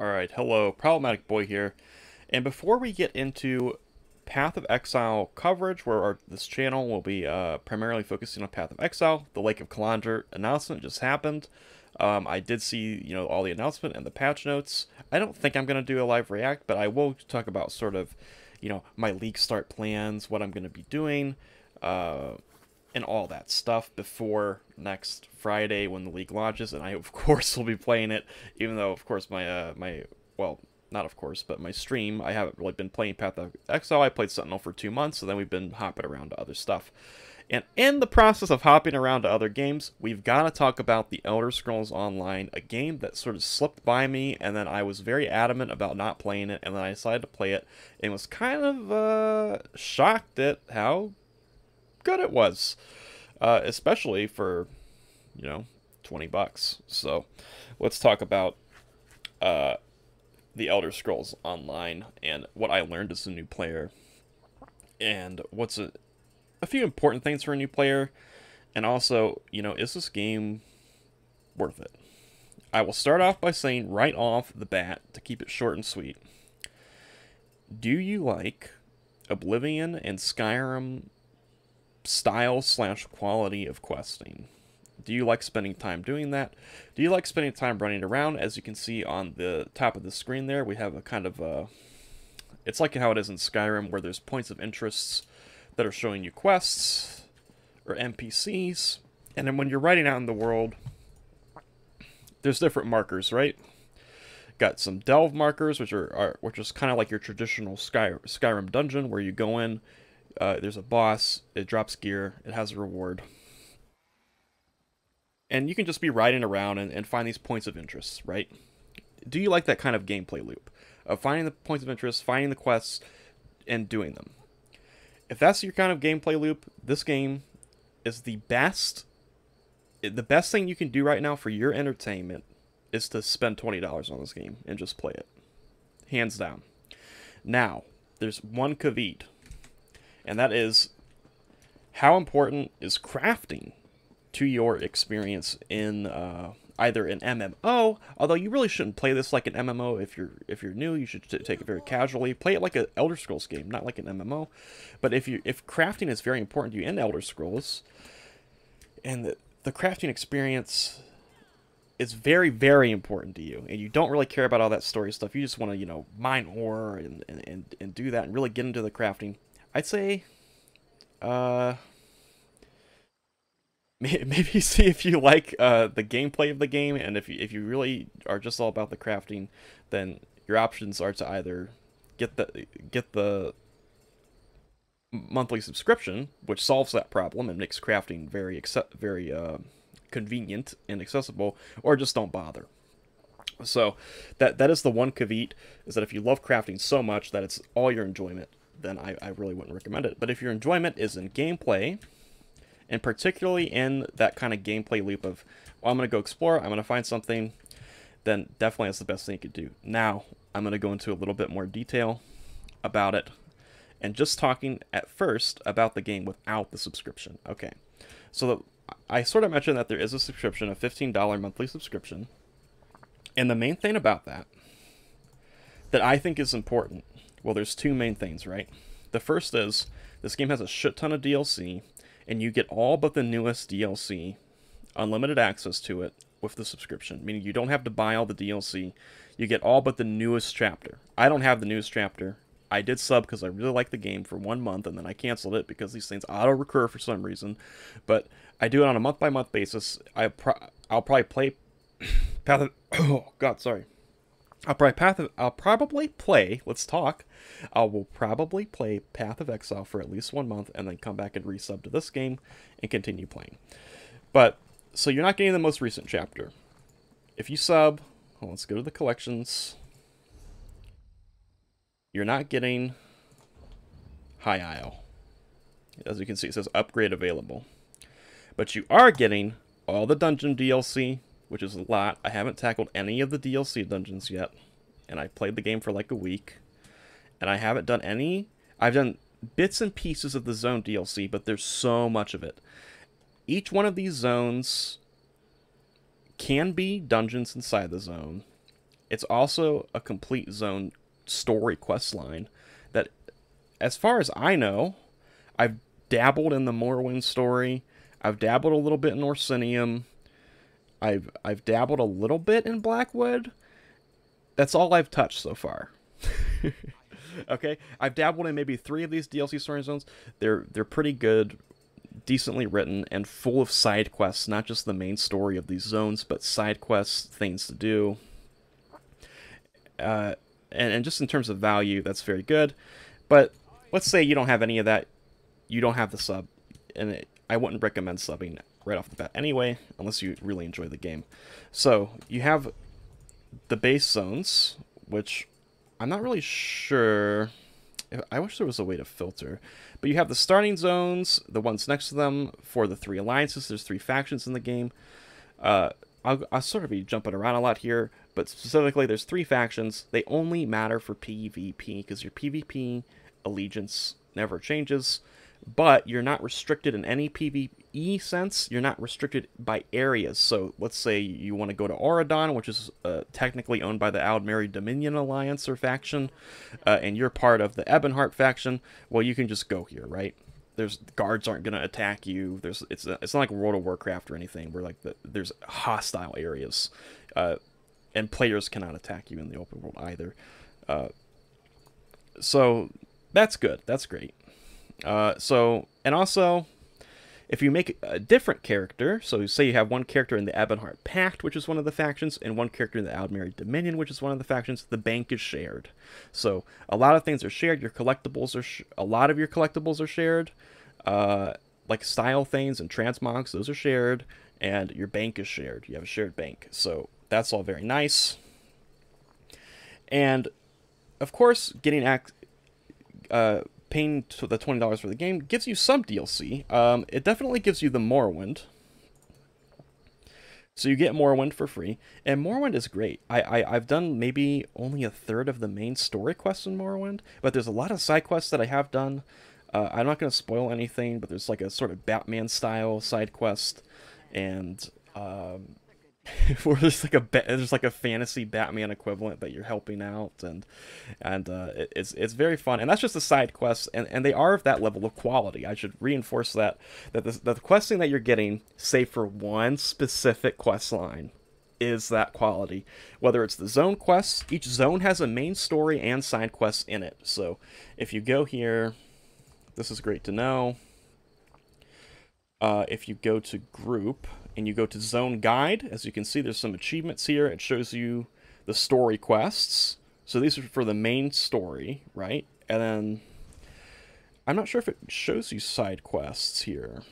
Alright, hello, Problematic Boy here. And before we get into Path of Exile coverage, where this channel will be primarily focusing on Path of Exile, the Lake of Kalandra announcement just happened. I did see, all the announcement and the patch notes. I don't think I'm going to do a live react, but I will talk about sort of, my league start plans, what I'm going to be doing, and all that stuff before next Friday when the league launches. And I, of course, will be playing it, even though, of course, well, not of course, but my stream, I haven't really been playing Path of Exile. I played Sentinel for 2 months, so then we've been hopping around to other stuff. And in the process of hopping around to other games, we've got to talk about the Elder Scrolls Online, a game that sort of slipped by me, and then I was very adamant about not playing it, and then I decided to play it, and was kind of shocked at how good it was, especially for, $20. So let's talk about the Elder Scrolls Online and what I learned as a new player, and what's a few important things for a new player, and also, is this game worth it? I will start off by saying right off the bat, to keep it short and sweet, do you like Oblivion and Skyrim style / quality of questing? Do you like spending time doing that? Do you like spending time running around? As you can see on the top of the screen there, we have a kind of it's like how it is in Skyrim, where there's points of interests that are showing you quests or NPCs, and then when you're riding out in the world, there's different markers, right? Got some delve markers, which is kind of like your traditional Skyrim dungeon, where you go in, there's a boss, it drops gear, it has a reward, and you can just be riding around and find these points of interest, right? Do you like that kind of gameplay loop of finding the points of interest, finding the quests, and doing them? If that's your kind of gameplay loop, this game is the best. The best thing you can do right now for your entertainment is to spend $20 on this game and just play it. Hands down. Now, there's one caveat, and that is, how important is crafting to your experience in either an MMO, although you really shouldn't play this like an MMO. If you're new, you should take it very casually. Play it like an Elder Scrolls game, not like an MMO. But if crafting is very important to you in Elder Scrolls, and the crafting experience is very, very important to you, and you don't really care about all that story stuff, you just want to, mine ore and do that and really get into the crafting, I'd say, maybe see if you like the gameplay of the game, and if you really are just all about the crafting, then your options are to either get the monthly subscription, which solves that problem and makes crafting very convenient and accessible, or just don't bother. So that is the one caveat, is that if you love crafting so much that it's all your enjoyment, then I really wouldn't recommend it. But if your enjoyment is in gameplay, and particularly in that kind of gameplay loop of, well, I'm going to go explore, I'm going to find something, then definitely that's the best thing you could do. Now, I'm going to go into a little bit more detail about it, and just talking at first about the game without the subscription. Okay, so I sort of mentioned that there is a subscription, a $15 monthly subscription, and the main thing about that I think is important, well, there's two main things, right? The first is, this game has a shit ton of DLC, and you get all but the newest DLC, unlimited access to it with the subscription, meaning you don't have to buy all the DLC. You get all but the newest chapter. I don't have the newest chapter. I did sub because I really liked the game for 1 month, and then I canceled it because these things auto-recur for some reason. But I do it on a month-by-month basis. I'll probably play Path of... Oh, God, sorry. I'll probably play, let's talk, I will probably play Path of Exile for at least 1 month, and then come back and resub to this game, and continue playing. But, so you're not getting the most recent chapter. If you sub, well, let's go to the collections, you're not getting High Isle. As you can see, it says upgrade available. But you are getting all the dungeon DLC, which is a lot. I haven't tackled any of the DLC dungeons yet, and I played the game for like a week, and I haven't done any. I've done bits and pieces of the zone DLC, but there's so much of it. Each one of these zones can be dungeons inside the zone, it's also a complete zone story quest line that, as far as I know, I've dabbled in the Morrowind story. I've dabbled a little bit in Orsinium. I've dabbled a little bit in Blackwood. That's all I've touched so far. Okay, I've dabbled in maybe 3 of these DLC story zones. They're pretty good, decently written, and full of side quests. Not just the main story of these zones, but side quests, things to do. And just in terms of value, that's very good. But let's say you don't have any of that. You don't have the sub, and I wouldn't recommend subbing right off the bat anyway, unless you really enjoy the game. So you have the base zones, which I'm not really sure. I wish there was a way to filter. But you have the starting zones, the ones next to them for the 3 alliances. There's 3 factions in the game. I'll sort of be jumping around a lot here, but specifically there's 3 factions. They only matter for PvP, because your PvP allegiance never changes. But you're not restricted in any PvE sense. You're not restricted by areas. So let's say you want to go to Auradon, which is technically owned by the Aldmeri Dominion Alliance or faction, and you're part of the Ebonheart faction. Well, you can just go here, right? Guards aren't going to attack you. It's not like World of Warcraft or anything where there's hostile areas, and players cannot attack you in the open world either. So that's good. That's great. And also, if you make a different character, so say you have one character in the Ebonheart Pact, which is one of the factions, and one character in the Aldmeri Dominion, which is one of the factions, the bank is shared. So a lot of things are shared. Your collectibles are a lot of your collectibles are shared, like style things and transmogs, those are shared, and your bank is shared. You have a shared bank, so that's all very nice. And of course, getting paying the $20 for the game gives you some DLC. It definitely gives you the Morrowind. So you get Morrowind for free. And Morrowind is great. I've done maybe only a third of the main story quests in Morrowind, but there's a lot of side quests that I have done. I'm not going to spoil anything, but there's like a sort of Batman-style side quest. And where there's like a fantasy Batman equivalent that you're helping out, and it's very fun, and that's just the side quests, and they are of that level of quality. I should reinforce that the questing that you're getting, save for one specific quest line, is that quality. Whether it's the zone quests, each zone has a main story and side quests in it. So if you go here, this is great to know. If you go to group and you go to zone guide, as you can see, there's some achievements here. It shows you the story quests. So these are for the main story, right? And then I'm not sure if it shows you side quests here.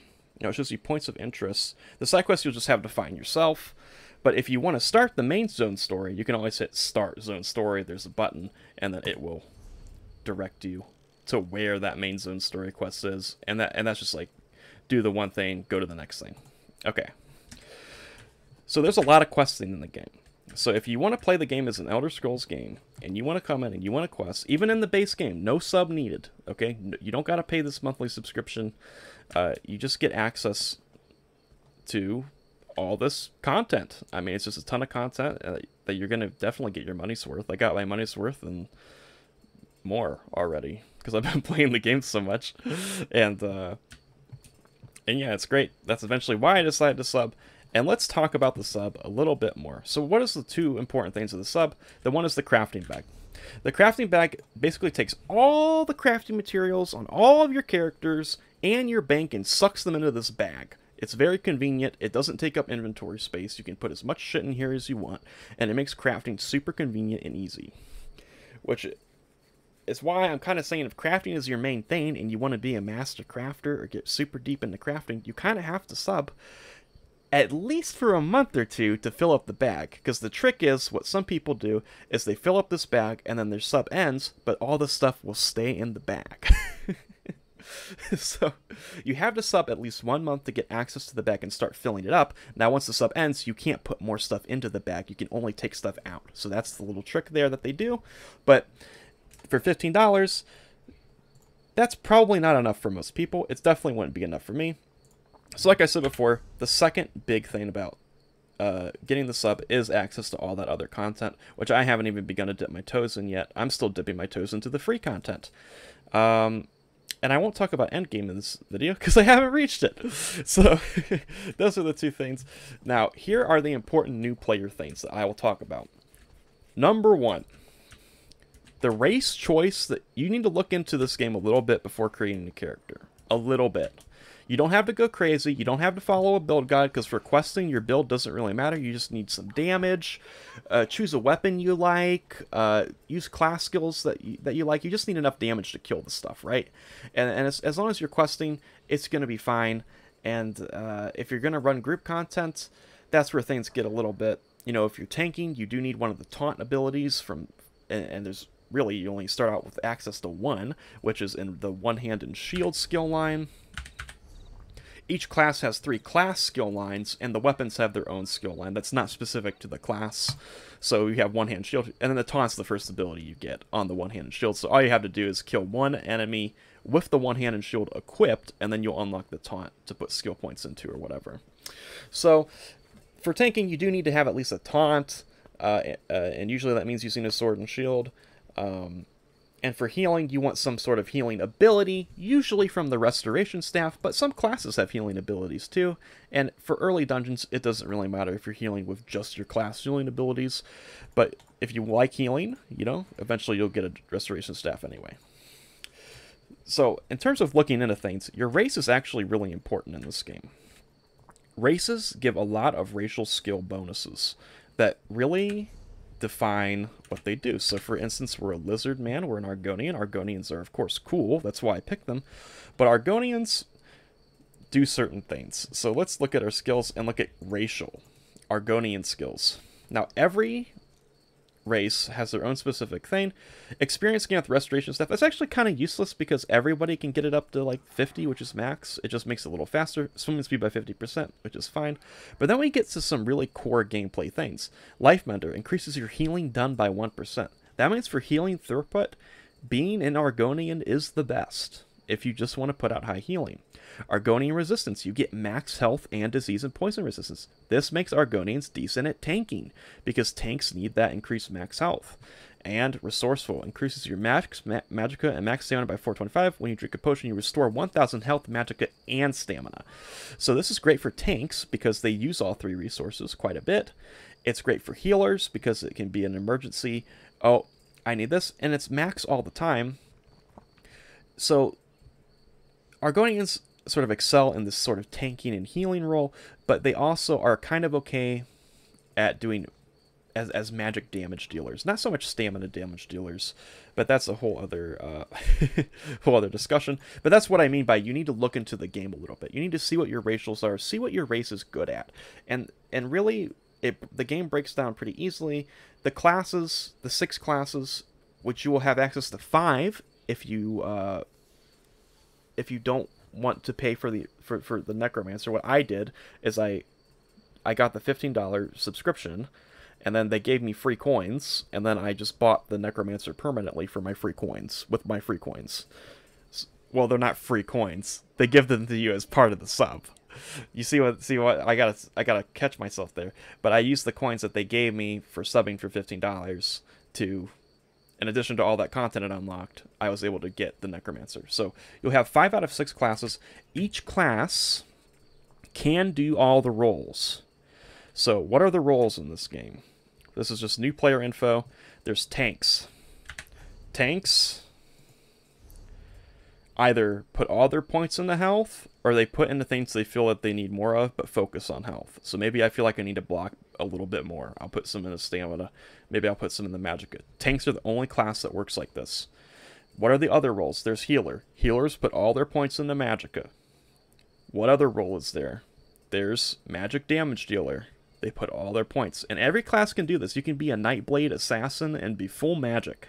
No, it shows you points of interest. The side quests you'll just have to find yourself. But if you want to start the main zone story, you can always hit start zone story. There's a button, and then it will direct you to where that main zone story quest is. And that's just like, do the one thing, go to the next thing. Okay. So there's a lot of questing in the game. So if you want to play the game as an Elder Scrolls game, and you want to come in and you want to quest, even in the base game, no sub needed, okay? You don't got to pay this monthly subscription. You just get access to all this content. I mean, it's just a ton of content that you're going to definitely get your money's worth. I got my money's worth and more already, because I've been playing the game so much. And yeah, it's great. That's eventually why I decided to sub. And let's talk about the sub a little bit more. So what is the 2 important things of the sub? The one is the crafting bag. The crafting bag basically takes all the crafting materials on all of your characters and your bank and sucks them into this bag. It's very convenient. It doesn't take up inventory space. You can put as much shit in here as you want, and it makes crafting super convenient and easy. Which is why I'm kind of saying, if crafting is your main thing and you want to be a master crafter or get super deep into crafting, you kind of have to sub at least for a month or 2 to fill up the bag. Because the trick is, what some people do is they fill up this bag and then their sub ends, but all the stuff will stay in the bag. So you have to sub at least 1 month to get access to the bag and start filling it up. Now once the sub ends, you can't put more stuff into the bag. You can only take stuff out. So that's the little trick there that they do. But for $15, that's probably not enough for most people. It definitely wouldn't be enough for me. So like I said before, the second big thing about getting the sub is access to all that other content, which I haven't even begun to dip my toes in yet. I'm still dipping my toes into the free content. And I won't talk about endgame in this video because I haven't reached it. So those are the two things. Now, here are the important new player things that I will talk about. Number one, the race choice. That you need to look into this game a little bit before creating a character. A little bit. You don't have to go crazy. You don't have to follow a build guide, because for questing, your build doesn't really matter. You just need some damage. Choose a weapon you like. Use class skills that you like. You just need enough damage to kill the stuff, right? And as long as you're questing, it's going to be fine. And if you're going to run group content, that's where things get a little bit... You know, if you're tanking, you do need one of the taunt abilities from... And there's... Really, you only start out with access to one, which is in the one hand and shield skill line. Each class has 3 class skill lines, and the weapons have their own skill line. That's not specific to the class. So you have one-hand shield, and then the taunt's the first ability you get on the one-hand and shield. So all you have to do is kill one enemy with the one-hand and shield equipped, and then you'll unlock the taunt to put skill points into or whatever. So for tanking, you do need to have at least a taunt, and usually that means using a sword and shield. And for healing, you want some sort of healing ability, usually from the restoration staff, but some classes have healing abilities too. And for early dungeons, it doesn't really matter if you're healing with just your class healing abilities. But if you like healing, you know, eventually you'll get a restoration staff anyway. So in terms of looking into things, your race is actually really important in this game. Races give a lot of racial skill bonuses that really define what they do. So for instance, we're a lizard man, we're an Argonian. Argonians are of course cool, that's why I picked them. But Argonians do certain things. So let's look at our skills and look at racial Argonian skills. Now every race has their own specific thing. Experience gain with restoration stuff, that's actually kind of useless because everybody can get it up to like 50, which is max. It just makes it a little faster. Swimming speed by 50%, which is fine. But then we get to some really core gameplay things. Life Mender increases your healing done by 1%. That means for healing throughput, being an Argonian is the best if you just want to put out high healing. Argonian resistance, you get max health and disease and poison resistance. This makes Argonians decent at tanking, because tanks need that increased max health. And resourceful, increases your max magicka and max stamina by 425. When you drink a potion, you restore 1000 health, magicka, and stamina. So this is great for tanks, because they use all 3 resources quite a bit. It's great for healers, because it can be an emergency. Oh, I need this, and it's max all the time. So Argonians sort of excel in this sort of tanking and healing role, but they also are kind of okay at doing as magic damage dealers. Not so much stamina damage dealers, but that's a whole other whole other discussion. But that's what I mean by you need to look into the game a little bit. You need to see what your racials are, see what your race is good at, and really the game breaks down pretty easily. The classes, the 6 classes, which you will have access to 5 if you don't want to pay for the Necromancer. What I did is I got the $15 subscription, and then they gave me free coins, and then I just bought the Necromancer permanently for my free coins, with my free coins. Well, they're not free coins. They give them to you as part of the sub. You see what I gotta catch myself there. But I used the coins that they gave me for subbing for $15 to, in addition to all that content it unlocked, I was able to get the Necromancer. So you'll have 5 out of 6 classes. Each class can do all the roles. So what are the roles in this game? This is just new player info. There's tanks. Tanks either put all their points into health, or they put into things they feel that they need more of, but focus on health. So maybe I feel like I need to block a little bit more. I'll put some in the stamina. Maybe I'll put some in the magicka. Tanks are the only class that works like this. What are the other roles? There's healer. Healers put all their points into magicka. What other role is there? There's magic damage dealer. They put all their points. And every class can do this. You can be a Nightblade assassin and be full magic.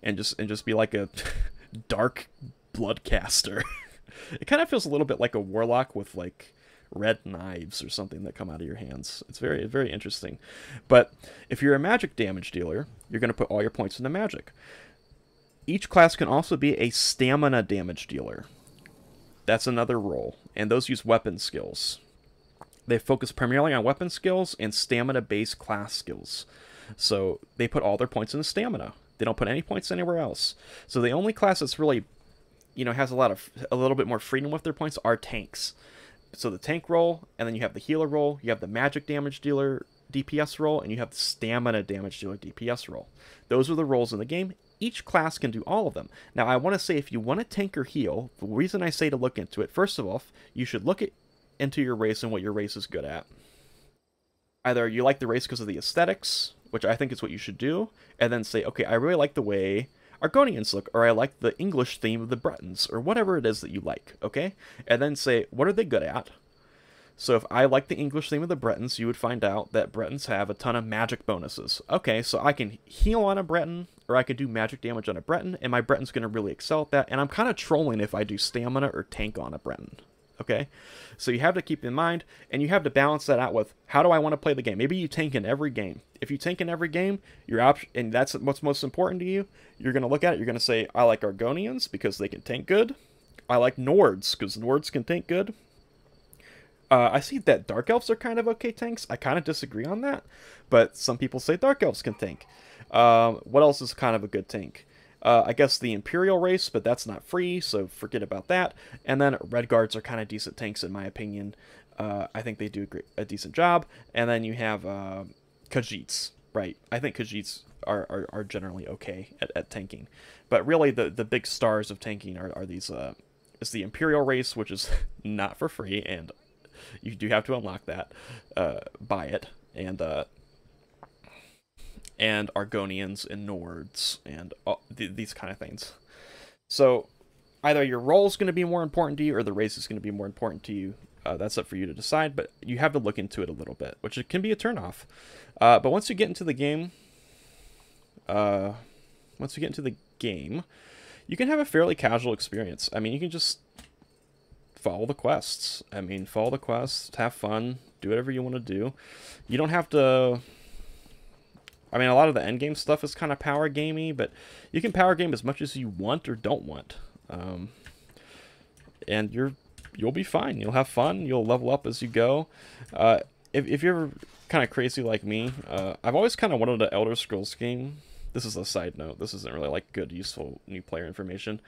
And just be like a dark bloodcaster. It kind of feels a little bit like a warlock with like red knives or something that come out of your hands. It's very, very interesting. But if you're a magic damage dealer, you're going to put all your points into magic. Each class can also be a stamina damage dealer. That's another role. And those use weapon skills. They focus primarily on weapon skills and stamina-based class skills. So they put all their points into stamina. They don't put any points anywhere else. So the only class that's really, has a little bit more freedom with their points are tanks. So the tank role, and then you have the healer role, you have the magic damage dealer DPS role, and you have the stamina damage dealer DPS role. Those are the roles in the game. Each class can do all of them. Now, I want to say, if you want to tank or heal, the reason I say to look into it, first of all, you should look into your race and what your race is good at. Either you like the race because of the aesthetics, which I think is what you should do, and then say, okay, I really like the way Argonians look, or I like the English theme of the Bretons, or whatever it is that you like, okay? And then say, what are they good at? So if I like the English theme of the Bretons, you would find out that Bretons have a ton of magic bonuses. Okay, so I can heal on a Breton, or I can do magic damage on a Breton, and my Breton's going to really excel at that, and I'm kind of trolling if I do stamina or tank on a Breton. Okay, so you have to keep in mind, and you have to balance that out with, how do I want to play the game? Maybe you tank in every game. If you tank in every game, your option, and that's what's most important to you, you're going to look at it, you're going to say, I like Argonians because they can tank good. I like Nords because Nords can tank good. I see that Dark Elves are kind of okay tanks. I kind of disagree on that, but some people say Dark Elves can tank. What else is kind of a good tank? I guess the Imperial race, but that's not free, so forget about that. And then Red Guards are kind of decent tanks, in my opinion. I think they do a decent job. And then you have Khajiits, right? I think Khajiits are generally okay at tanking. But really, the big stars of tanking are these... it's the Imperial race, which is not for free, and you do have to unlock that, buy it, and Argonians and Nords and these kind of things. So either your role is going to be more important to you or the race is going to be more important to you. That's up for you to decide, but you have to look into it a little bit, which it can be a turnoff. But once you get into the game, you can have a fairly casual experience. I mean, you can just follow the quests. Follow the quests, have fun, do whatever you want to do. You don't have to... a lot of the endgame stuff is kind of power gamey, but you can power game as much as you want or don't want. And you'll be fine. You'll have fun. You'll level up as you go. If you're ever kind of crazy like me, I've always kind of wanted an Elder Scrolls game. This is a side note. This isn't really like good, useful new player information,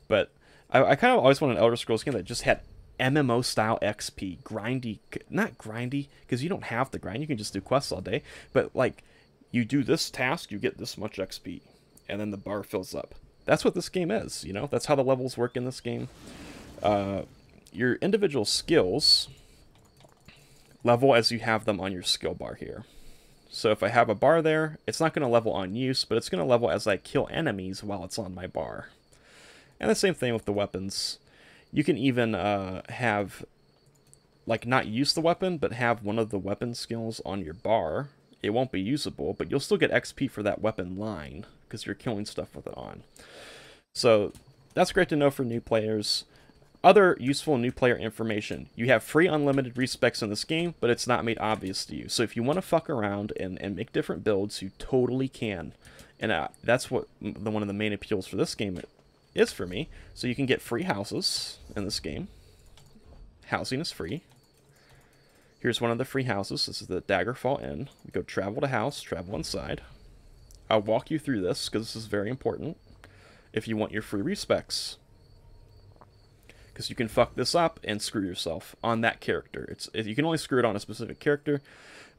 but I kind of always wanted an Elder Scrolls game that just had MMO style XP, grindy, not grindy because you don't have to grind. You can just do quests all day, but like, you do this task, you get this much XP, and then the bar fills up. That's what this game is, That's how the levels work in this game. Your individual skills level as you have them on your skill bar here. So if I have a bar there, it's not going to level on use, but it's going to level as I kill enemies while it's on my bar. And the same thing with the weapons. You can even have, like, not use the weapon, but have one of the weapon skills on your bar. It won't be usable, but you'll still get XP for that weapon line because you're killing stuff with it on. So that's great to know for new players. Other useful new player information. You have free unlimited respecs in this game, but it's not made obvious to you. So if you want to fuck around and make different builds, you totally can. And that's what one of the main appeals for this game is for me. So you can get free houses in this game. Housing is free. Here's one of the free houses. This is the Daggerfall Inn. We go travel to house, travel inside. I'll walk you through this because this is very important if you want your free respecs. Because you can fuck this up and screw yourself on that character. You can only screw it on a specific character,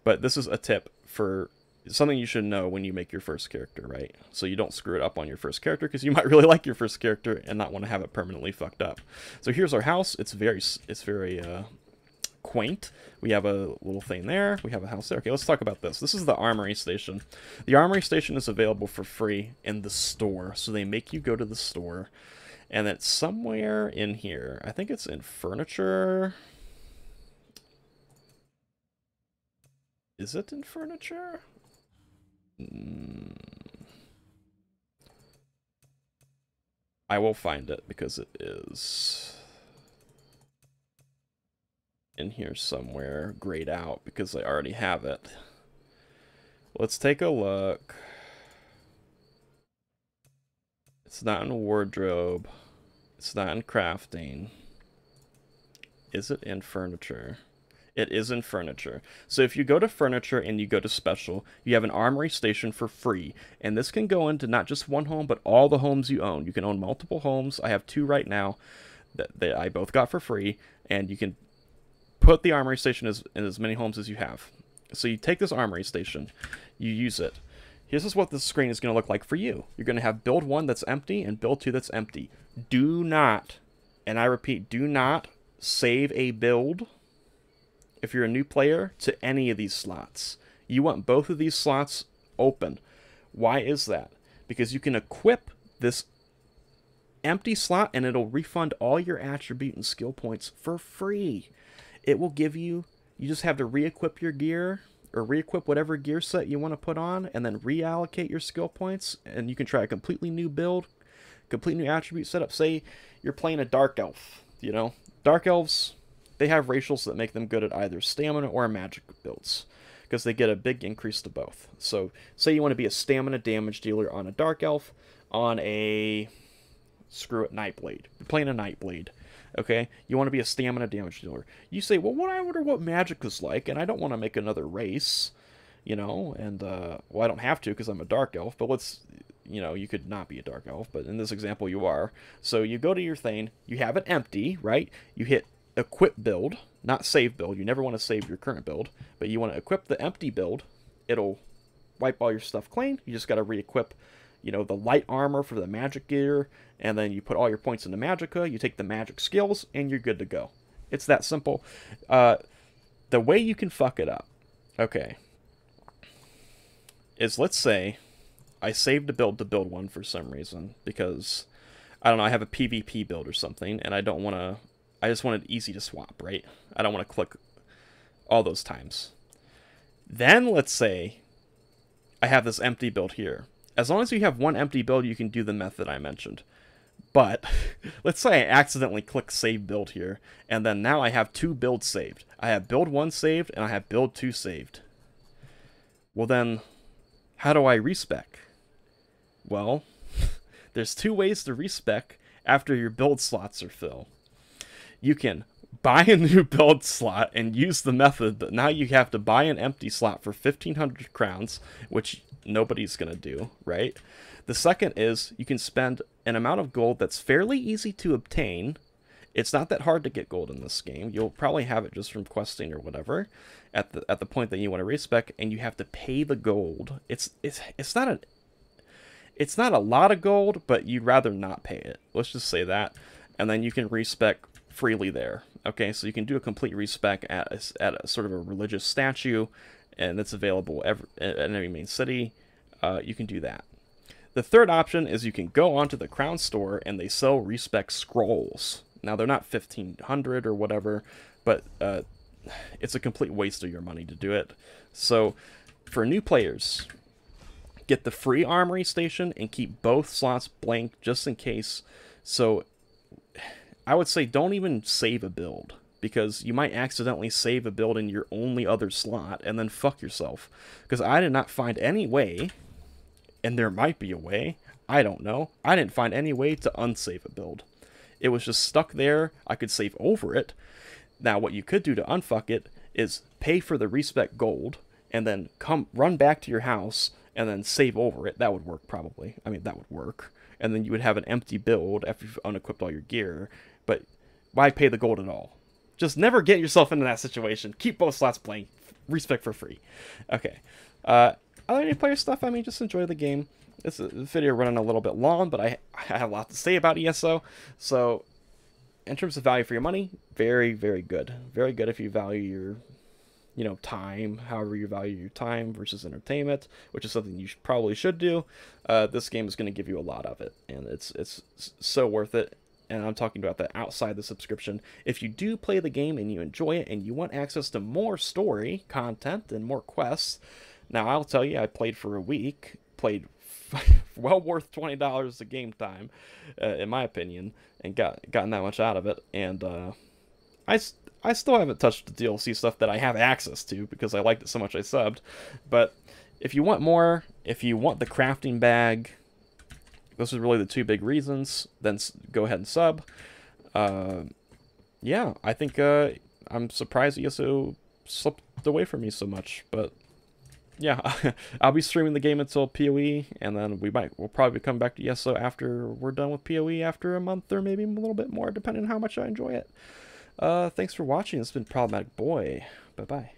but this is a tip for something you should know when you make your first character, right? So you don't screw it up on your first character because you might really like your first character and not want to have it permanently fucked up. So here's our house. It's very quaint. We have a little thing there. We have a house there. Okay, let's talk about this. This is the armory station. The armory station is available for free in the store. So they make you go to the store. And it's somewhere in here. I think it's in furniture. Is it in furniture? I will find it because it is in here somewhere, grayed out because I already have it. Let's take a look. It's not in wardrobe. It's not in crafting. Is it in furniture? It is in furniture. So if you go to furniture and you go to special, you have an armory station for free. And this can go into not just one home, but all the homes you own. You can own multiple homes. I have 2 right now that I both got for free. And you can put the armory station in as many homes as you have. So you take this armory station, you use it. This is what the screen is going to look like for you. You're going to have build 1 that's empty and build 2 that's empty. Do not, and I repeat, do not save a build if you're a new player to any of these slots. You want both of these slots open. Why is that? Because you can equip this empty slot and it'll refund all your attribute and skill points for free. It will give you, you just have to re-equip your gear or re-equip whatever gear set you want to put on and then reallocate your skill points, and you can try a completely new build, complete new attribute setup. Say you're playing a dark elf, you know, dark elves, they have racials that make them good at either stamina or magic builds because they get a big increase to both. So say you want to be a stamina damage dealer on a dark elf, on a, screw it, Nightblade. You're playing a Nightblade. Okay, you want to be a stamina damage dealer. You say, well, I wonder what magic is like, and I don't want to make another race, you know, and, well, I don't have to because I'm a dark elf, but let's, you know, you could not be a dark elf, but in this example you are. So you go to your thing, you have it empty, right? You hit equip build, not save build. You never want to save your current build, but you want to equip the empty build. It'll wipe all your stuff clean. You just got to re-equip, you know, the light armor for the magic gear, and then you put all your points into magicka, you take the magic skills, and you're good to go. It's that simple. The way you can fuck it up, okay, is let's say I saved a build to build one for some reason, because, I don't know, I have a PvP build or something, and I don't want to, I just want it easy to swap, right? I don't want to click all those times. Then let's say I have this empty build here. As long as you have one empty build, you can do the method I mentioned. But let's say I accidentally click save build here, and then now I have 2 builds saved. I have build 1 saved, and I have build 2 saved. Well then, how do I respec? Well, there's 2 ways to respec after your build slots are filled. You can buy a new build slot and use the method, but now you have to buy an empty slot for 1,500 crowns, which nobody's going to do, right? The second is you can spend an amount of gold that's fairly easy to obtain. It's not that hard to get gold in this game. You'll probably have it just from questing or whatever at the point that you want to respec, and you have to pay the gold. It's not a lot of gold, but you'd rather not pay it. Let's just say that. And then you can respec freely there. Okay, so you can do a complete respec at a sort of a religious statue, and it's available at every main city. You can do that. The third option is you can go onto the Crown Store and they sell respec scrolls. Now they're not 1,500 or whatever, but it's a complete waste of your money to do it. So for new players, get the free armory station and keep both slots blank just in case. So I would say don't even save a build, because you might accidentally save a build in your only other slot and then fuck yourself. Because I did not find any way, and there might be a way, I don't know. I didn't find any way to unsave a build. It was just stuck there. I could save over it. Now what you could do to unfuck it is pay for the respec gold and then run back to your house and then save over it. That would work probably. I mean, that would work. And then you would have an empty build after you've unequipped all your gear. But why pay the gold at all? Just never get yourself into that situation. Keep both slots blank. Respec for free. Okay. Other new player stuff, I mean, just enjoy the game. This video running a little bit long, but I have a lot to say about ESO. So, in terms of value for your money, very, very good. Very good if you value your, time, however you value your time versus entertainment, which is something you probably should do. This game is going to give you a lot of it, and it's so worth it. And I'm talking about that outside the subscription. If you do play the game and you enjoy it and you want access to more story content and more quests, now I'll tell you, I played for a week, played well worth $20 of game time, in my opinion, and gotten that much out of it. And I still haven't touched the DLC stuff that I have access to because I liked it so much I subbed. But if you want more, if you want the crafting bag, those are really the 2 big reasons, then go ahead and sub. Yeah, I think I'm surprised ESO slipped away from me so much, but yeah, I'll be streaming the game until PoE, and then we'll probably come back to ESO after we're done with PoE after a month or maybe a little bit more, depending on how much I enjoy it. Thanks for watching. It's been Problematic Boy. Bye bye.